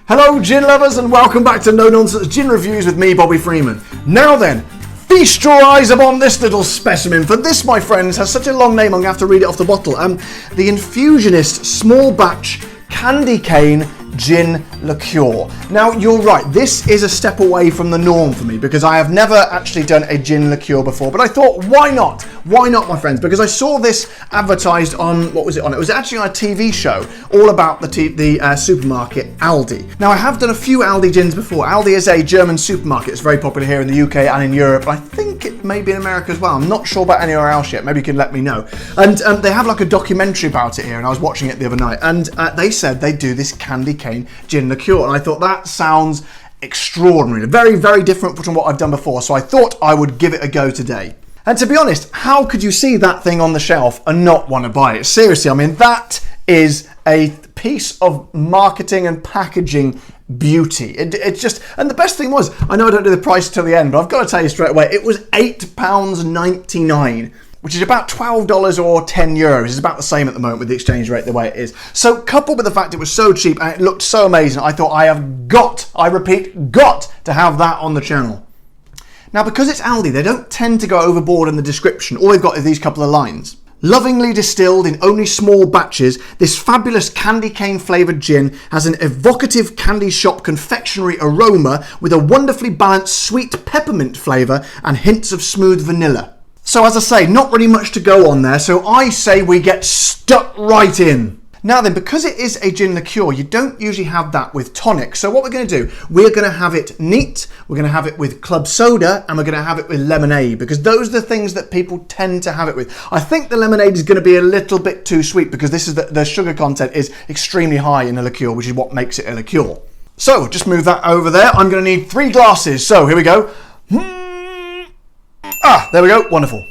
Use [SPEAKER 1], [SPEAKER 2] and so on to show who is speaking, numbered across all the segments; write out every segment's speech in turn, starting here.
[SPEAKER 1] Hello gin lovers and welcome back to No Nonsense Gin Reviews with me, Bobby Freeman. Now then, feast your eyes upon this little specimen, for this, my friends, has such a long name I'm going to have to read it off the bottle. The Infusionist Small Batch Candy Cane Gin Liqueur. Now, you're right, this is a step away from the norm for me because I have never actually done a gin liqueur before, but I thought, why not? Why not, my friends? Because I saw this advertised on, what was it on? It was actually on a TV show all about the supermarket Aldi. Now, I have done a few Aldi gins before. Aldi is a German supermarket. It's very popular here in the UK and in Europe. I think it may be in America as well. I'm not sure about anywhere else yet. Maybe you can let me know. And they have like a documentary about it here, and I was watching it the other night, and they said they do this candy cane gin liqueur, and I thought that sounds extraordinary. Very, very different from what I've done before, so I thought I would give it a go today. And to be honest, how could you see that thing on the shelf and not want to buy it? Seriously, I mean, that is a piece of marketing and packaging beauty. It's just, and the best thing was, I know I don't do the price till the end, but I've got to tell you straight away, it was £8.99, which is about $12 or €10. It's about the same at the moment with the exchange rate the way it is. So coupled with the fact it was so cheap and it looked so amazing, I thought I have got, I repeat, got to have that on the channel. Now, because it's Aldi, they don't tend to go overboard in the description. All they've got is these couple of lines. Lovingly distilled in only small batches, this fabulous candy cane flavoured gin has an evocative candy shop confectionery aroma with a wonderfully balanced sweet peppermint flavour and hints of smooth vanilla. So as I say, not really much to go on there, so I say we get stuck right in. Now then, because it is a gin liqueur, you don't usually have that with tonic. So what we're going to do, we're going to have it neat, we're going to have it with club soda, and we're going to have it with lemonade, because those are the things that people tend to have it with. I think the lemonade is going to be a little bit too sweet, because this is the sugar content is extremely high in a liqueur, which is what makes it a liqueur. So just move that over there. I'm going to need 3 glasses. So here we go. There we go. Wonderful.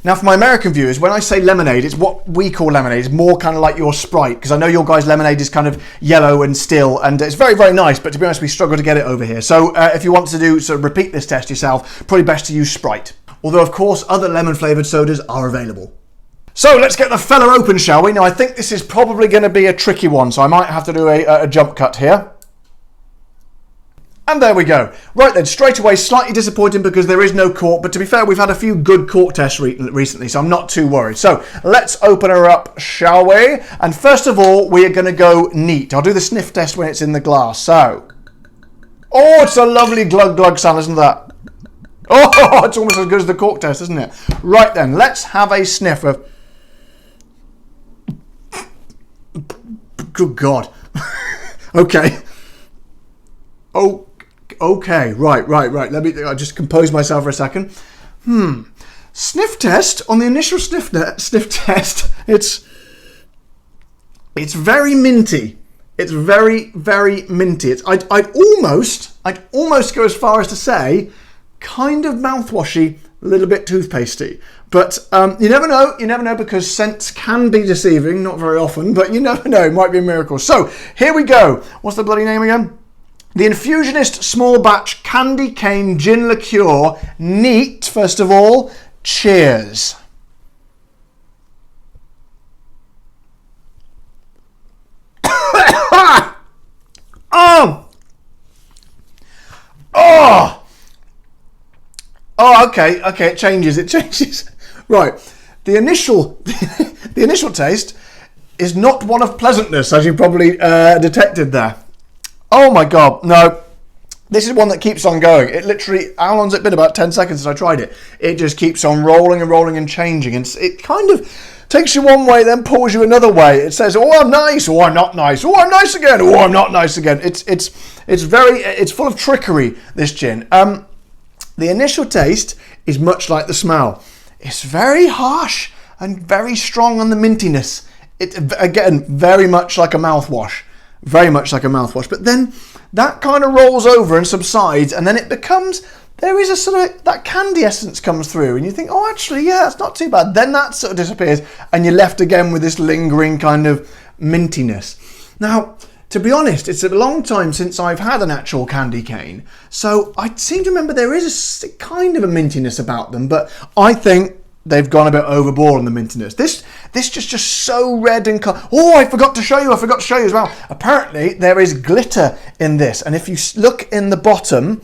[SPEAKER 1] Now, for my American viewers, when I say lemonade, it's what we call lemonade. It's more kind of like your Sprite, because I know your guys' lemonade is kind of yellow and still, and it's very, very nice, but to be honest, we struggle to get it over here. So if you want to do repeat this test yourself, probably best to use Sprite. Although, of course, other lemon-flavoured sodas are available. So let's get the fella open, shall we? Now, I think this is probably going to be a tricky one, so I might have to do a jump cut here. And there we go. Right then, straight away, slightly disappointing because there is no cork, but to be fair, we've had a few good cork tests recently, so I'm not too worried. So let's open her up, shall we? And first of all, we are going to go neat. I'll do the sniff test when it's in the glass. So, oh, it's a lovely glug glug sound, isn't that? Oh, it's almost as good as the cork test, isn't it? Right then, let's have a sniff of... Good God. Okay. Oh. Okay, right. Let me just compose myself for a second. Sniff test. On the initial sniff test, it's very minty. It's very, very minty. I'd almost go as far as to say, kind of mouthwashy, a little bit toothpastey. But you never know. You never know, because scents can be deceiving. Not very often, but you never know. It might be a miracle. So here we go. What's the bloody name again? The Infusionist Small Batch Candy Cane Gin Liqueur. Neat, first of all. Cheers. Okay, it changes. Right. The initial taste is not one of pleasantness, as you probably detected there. Oh my God, no. This is one that keeps on going. It literally, how long's it been? About 10 seconds since I tried it. It just keeps on rolling and changing. And it kind of takes you one way, then pulls you another way. It says, oh, I'm nice. Oh, I'm not nice. Oh, I'm nice again. Oh, I'm not nice again. It's full of trickery, this gin. The initial taste is much like the smell. It's very harsh and very strong on the mintiness. It, again, very much like a mouthwash. Very much like a mouthwash. But then that kind of rolls over and subsides, and then it becomes, there is a sort of, that candy essence comes through, and you think, oh, actually, yeah, it's not too bad. Then that sort of disappears, and you're left again with this lingering kind of mintiness. Now, to be honest, it's a long time since I've had an actual candy cane, so I seem to remember there is a kind of a mintiness about them, but I think they've gone a bit overboard on the mintiness. This just so red and color. Oh, I forgot to show you as well. Apparently there is glitter in this, and if you look in the bottom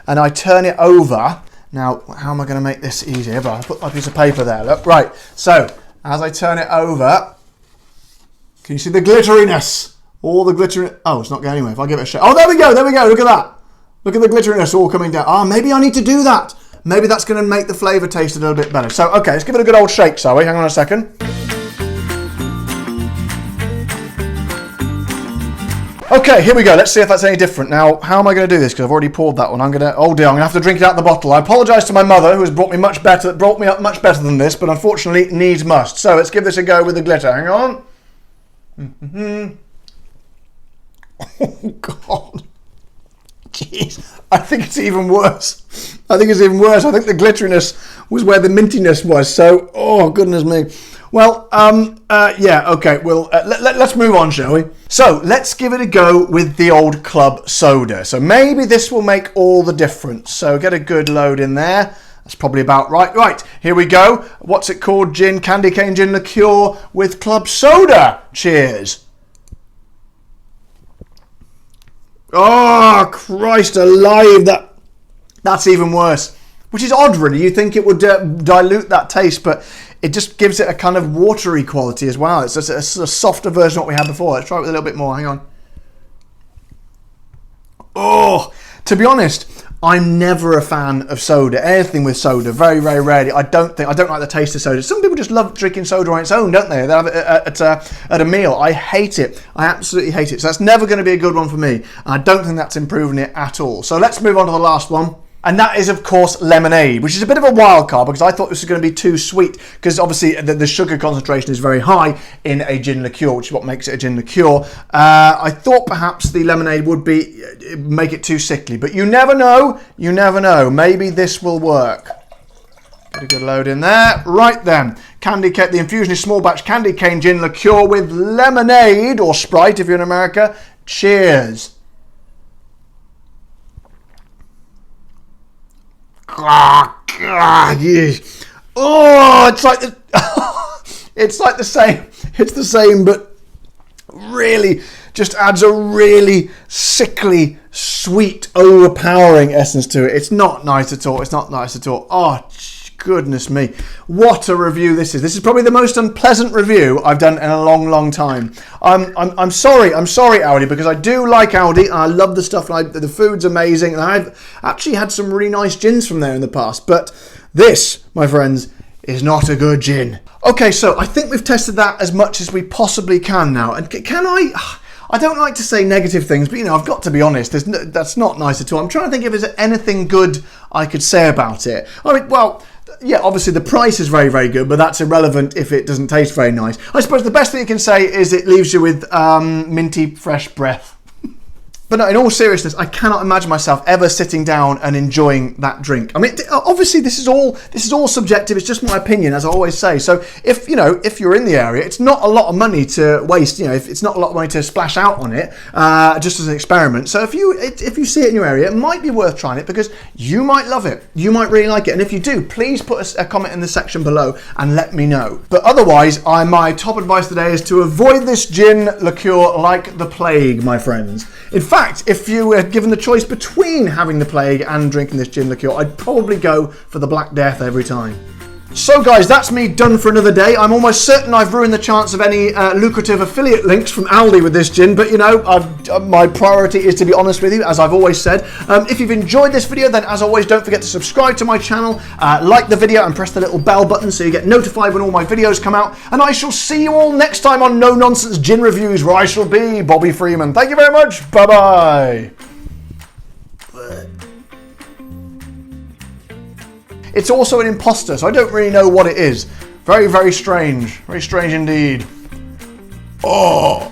[SPEAKER 1] and I turn it over, now how am I going to make this easier? But I put my piece of paper there, look, right. So as I turn it over, can you see the glitteriness? All the glitter. Oh, it's not going anywhere. If I give it a shake. Oh, there we go, look at that. Look at the glitteriness all coming down. Oh, maybe I need to do that. Maybe that's going to make the flavour taste a little bit better. So, okay, let's give it a good old shake, shall we? Hang on a second. Okay, here we go. Let's see if that's any different. Now, how am I going to do this? Because I've already poured that one. Oh dear, I'm going to have to drink it out of the bottle. I apologise to my mother, who has brought me up much better than this, but unfortunately needs must. So let's give this a go with the glitter. Hang on. Oh, God. Jeez, I think it's even worse. I think the glitteriness was where the mintiness was. So, oh, goodness me. Well, yeah, okay. Well, let's move on, shall we? So, let's give it a go with the old club soda. So, maybe this will make all the difference. So, get a good load in there. That's probably about right. Right, here we go. What's it called? Candy cane gin liqueur with club soda. Cheers. Oh, Christ alive, that's even worse. Which is odd, really. You'd think it would dilute that taste, but it just gives it a kind of watery quality as well. It's a softer version of what we had before. Let's try it with a little bit more. Hang on. Oh, to be honest, I'm never a fan of soda. Anything with soda, very, very rarely. I don't like the taste of soda. Some people just love drinking soda on its own, don't they? They have it at a meal. I hate it. I absolutely hate it. So that's never going to be a good one for me. I don't think that's improving it at all. So let's move on to the last one. And that is, of course, lemonade, which is a bit of a wild card because I thought this was going to be too sweet because obviously the sugar concentration is very high in a gin liqueur, which is what makes it a gin liqueur. I thought perhaps the lemonade would make it too sickly, but you never know. You never know. Maybe this will work. Get a good load in there. Right then, the infusion is small batch candy cane gin liqueur with lemonade or Sprite if you're in America. Cheers. Oh, it's like the same. It's the same, but really just adds a really sickly, sweet, overpowering essence to it. It's not nice at all. Oh, goodness me. What a review this is. This is probably the most unpleasant review I've done in a long, long time. I'm sorry, Aldi, because I do like Aldi. I love the stuff. The food's amazing. And I've actually had some really nice gins from there in the past. But this, my friends, is not a good gin. Okay, so I think we've tested that as much as we possibly can now. And can I don't like to say negative things, but, I've got to be honest. That's not nice at all. I'm trying to think if there's anything good I could say about it. I mean, well, yeah, obviously the price is very, very good, but that's irrelevant if it doesn't taste very nice. I suppose the best thing you can say is it leaves you with minty, fresh breath. But no, in all seriousness, I cannot imagine myself ever sitting down and enjoying that drink. I mean, obviously this is all subjective. It's just my opinion, as I always say. So if you're in the area, it's not a lot of money to waste. If it's not a lot of money to splash out on it, just as an experiment. So if you see it in your area, it might be worth trying it because you might love it. You might really like it. And if you do, please put a comment in the section below and let me know. But otherwise, my top advice today is to avoid this gin liqueur like the plague, my friends. In fact, if you were given the choice between having the plague and drinking this gin liqueur, I'd probably go for the Black Death every time. So guys, that's me done for another day. I'm almost certain I've ruined the chance of any lucrative affiliate links from Aldi with this gin, but my priority is to be honest with you, as I've always said. If you've enjoyed this video, then as always, don't forget to subscribe to my channel, like the video and press the little bell button so you get notified when all my videos come out. And I shall see you all next time on No Nonsense Gin Reviews, where I shall be Bobby Freeman. Thank you very much. Bye-bye. It's also an imposter, so I don't really know what it is. Very, very strange. Very strange indeed. Oh!